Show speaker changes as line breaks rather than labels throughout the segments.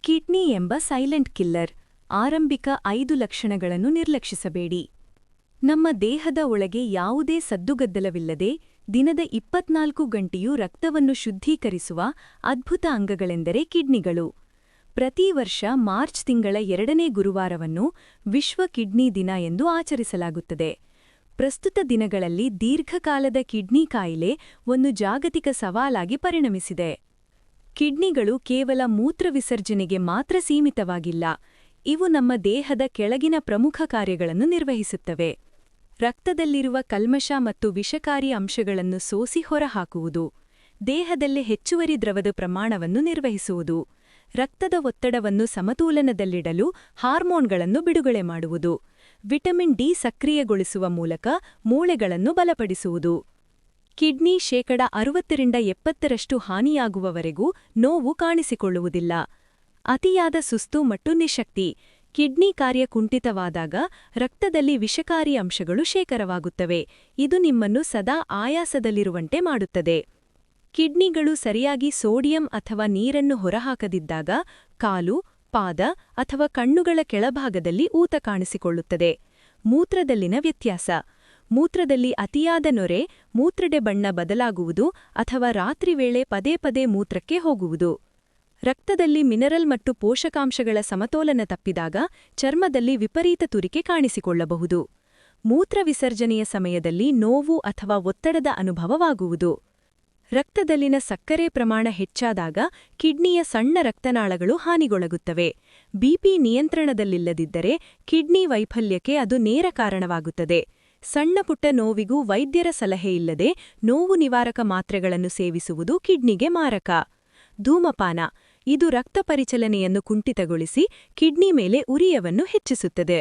Kidney ಎಂಬ silent killer. ಆರಂಭಿಕ 5 ಲಕ್ಷಣಗಳನ್ನು ನಿರ್ಲಕ್ಷಿಸಬೇಡಿ. ನಮ್ಮ ದೇಹದ ಒಳಗೆ ಯಾವುದೇ ಸದ್ದುಗದ್ದಲವಿಲ್ಲದೆ ದಿನದ 24 ಗಂಟೆಯೂ ರಕ್ತವನ್ನು ಶುದ್ಧೀಕರಿಸುವ ಅದ್ಭುತ ಅಂಗಗಳೆಂದರೆ ಕಿಡ್ನಿಗಳು. ಪ್ರತಿ ವರ್ಷ ಮಾರ್ಚ್ ತಿಂಗಳ 2ನೇ ಗುರುವಾರವನ್ನು ವಿಶ್ವ ಕಿಡ್ನಿ ದಿನ ಎಂದು ಆಚರಿಸಲಾಗುತ್ತದೆ. ಪ್ರಸ್ತುತ ದಿನಗಳಲ್ಲಿ ದೀರ್ಘಕಾಲದ ಕಿಡ್ನಿ ಕಾಯಿಲೆ ಒಂದು ಜಾಗತಿಕ ಸವಾಲಾಗಿ ಪರಿಣಮಿಸಿದೆ. ಕಿಡ್ನಿಗಳು ಕೇವಲ ಮೂತ್ರ ವಿಸರ್ಜನೆಗೆ ಮಾತ್ರ ಸೀಮಿತವಾಗಿಲ್ಲ, ಇವು ನಮ್ಮ ದೇಹದ ಕೆಳಗಿನ ಪ್ರಮುಖ ಕಾರ್ಯಗಳನ್ನು ನಿರ್ವಹಿಸುತ್ತವೆ. ರಕ್ತದಲ್ಲಿರುವ ಕಲ್ಮಶ ಮತ್ತು ವಿಷಕಾರಿ ಅಂಶಗಳನ್ನು ಸೋಸಿ ಹೊರಹಾಕುವುದು, ದೇಹದಲ್ಲಿ ಹೆಚ್ಚುವರಿ ದ್ರವದ ಪ್ರಮಾಣವನ್ನು ನಿರ್ವಹಿಸುವುದು, ರಕ್ತದ ಒತ್ತಡವನ್ನು ಸಮತೋಲನದಲ್ಲಿಡಲು ಹಾರ್ಮೋನ್ಗಳನ್ನು ಬಿಡುಗಡೆ ಮಾಡುವುದು, ವಿಟಮಿನ್ ಡಿ ಸಕ್ರಿಯಗೊಳಿಸುವ ಮೂಲಕ ಮೂಳೆಗಳನ್ನು ಬಲಪಡಿಸುವುದು. ಕಿಡ್ನಿ 60-70% ಹಾನಿಯಾಗುವವರೆಗೂ ನೋವು ಕಾಣಿಸಿಕೊಳ್ಳುವುದಿಲ್ಲ. ಅತಿಯಾದ ಸುಸ್ತು ಮತ್ತು ನಿಶಕ್ತಿ. ಕಿಡ್ನಿ ಕಾರ್ಯ ಕುಂಠಿತವಾದಾಗ ರಕ್ತದಲ್ಲಿ ವಿಷಕಾರಿ ಅಂಶಗಳು ಶೇಖರವಾಗುತ್ತವೆ, ಇದು ನಿಮ್ಮನ್ನು ಸದಾ ಆಯಾಸದಲ್ಲಿರುವಂತೆ ಮಾಡುತ್ತದೆ. ಕಿಡ್ನಿಗಳು ಸರಿಯಾಗಿ ಸೋಡಿಯಂ ಅಥವಾ ನೀರನ್ನು ಹೊರಹಾಕದಿದ್ದಾಗ ಕಾಲು, ಪಾದ ಅಥವಾ ಕಣ್ಣುಗಳ ಕೆಳಭಾಗದಲ್ಲಿ ಊತ ಕಾಣಿಸಿಕೊಳ್ಳುತ್ತದೆ. ಮೂತ್ರದಲ್ಲಿನ ವ್ಯತ್ಯಾಸ. ಮೂತ್ರದಲ್ಲಿ ಅತಿಯಾದ ನೊರೆ, ಮೂತ್ರಡೆ ಬಣ್ಣ ಬದಲಾಗುವುದು ಅಥವಾ ರಾತ್ರಿ ವೇಳೆ ಪದೇ ಪದೇ ಮೂತ್ರಕ್ಕೆ ಹೋಗುವುದು. ರಕ್ತದಲ್ಲಿ ಮಿನರಲ್ ಮತ್ತು ಪೋಷಕಾಂಶಗಳ ಸಮತೋಲನ ತಪ್ಪಿದಾಗ ಚರ್ಮದಲ್ಲಿ ವಿಪರೀತ ತುರಿಕೆ ಕಾಣಿಸಿಕೊಳ್ಳಬಹುದು. ಮೂತ್ರ ವಿಸರ್ಜನೆಯ ಸಮಯದಲ್ಲಿ ನೋವು ಅಥವಾ ಒತ್ತಡದ ಅನುಭವವಾಗುವುದು. ರಕ್ತದಲ್ಲಿನ ಸಕ್ಕರೆ ಪ್ರಮಾಣ ಹೆಚ್ಚಾದಾಗ ಕಿಡ್ನಿಯ ಸಣ್ಣ ರಕ್ತನಾಳಗಳು ಹಾನಿಗೊಳಗುತ್ತವೆ. ಬಿಪಿ ನಿಯಂತ್ರಣದಲ್ಲಿಲ್ಲದಿದ್ದರೆ ಕಿಡ್ನಿ ವೈಫಲ್ಯಕ್ಕೆ ಅದು ನೇರ ಕಾರಣವಾಗುತ್ತದೆ. ಸಣ್ಣಪುಟ್ಟ ನೋವಿಗೂ ವೈದ್ಯರ ಸಲಹೆಯಿಲ್ಲದೆ ನೋವು ನಿವಾರಕ ಮಾತ್ರೆಗಳನ್ನು ಸೇವಿಸುವುದು ಕಿಡ್ನಿಗೆ ಮಾರಕ. ಧೂಮಪಾನ. ಇದು ರಕ್ತ ಪರಿಚಲನೆಯನ್ನು ಕುಂಠಿತಗೊಳಿಸಿ ಕಿಡ್ನಿ ಮೇಲೆ ಉರಿಯವನ್ನು ಹೆಚ್ಚಿಸುತ್ತದೆ.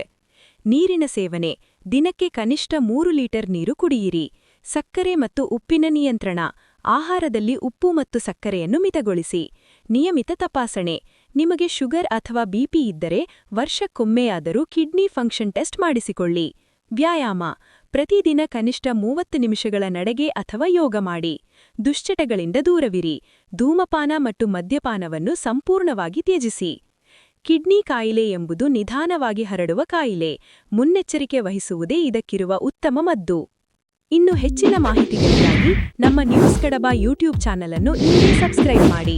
ನೀರಿನ ಸೇವನೆ. ದಿನಕ್ಕೆ ಕನಿಷ್ಠ 3 ಲೀಟರ್ ನೀರು ಕುಡಿಯಿರಿ. ಸಕ್ಕರೆ ಮತ್ತು ಉಪ್ಪಿನ ನಿಯಂತ್ರಣ. ಆಹಾರದಲ್ಲಿ ಉಪ್ಪು ಮತ್ತು ಸಕ್ಕರೆಯನ್ನು ಮಿತಗೊಳಿಸಿ. ನಿಯಮಿತ ತಪಾಸಣೆ. ನಿಮಗೆ ಶುಗರ್ ಅಥವಾ ಬಿಪಿ ಇದ್ದರೆ ವರ್ಷಕ್ಕೊಮ್ಮೆಯಾದರೂ ಕಿಡ್ನಿ ಫಂಕ್ಷನ್ ಟೆಸ್ಟ್ ಮಾಡಿಸಿಕೊಳ್ಳಿ. ವ್ಯಾಯಾಮ. ಪ್ರತಿದಿನ ಕನಿಷ್ಠ 30 ನಿಮಿಷಗಳ ನಡೆಗೆ ಅಥವಾ ಯೋಗ ಮಾಡಿ. ದುಶ್ಚಟಗಳಿಂದ ದೂರವಿರಿ. ಧೂಮಪಾನ ಮತ್ತು ಮದ್ಯಪಾನವನ್ನು ಸಂಪೂರ್ಣವಾಗಿ ತ್ಯಜಿಸಿ. ಕಿಡ್ನಿ ಕಾಯಿಲೆ ಎಂಬುದು ನಿಧಾನವಾಗಿ ಹರಡುವ ಕಾಯಿಲೆ. ಮುನ್ನೆಚ್ಚರಿಕೆ ವಹಿಸುವುದೇ ಇದಕ್ಕಿರುವ ಉತ್ತಮ ಮದ್ದು. ಇನ್ನು ಹೆಚ್ಚಿನ ಮಾಹಿತಿಗಳಿಗಾಗಿ ನಮ್ಮ ನ್ಯೂಸ್ ಕಡಬ ಯೂಟ್ಯೂಬ್ ಚಾನಲ್ ಅನ್ನು ಇಂದೇ ಸಬ್ಸ್ಕ್ರೈಬ್ ಮಾಡಿ.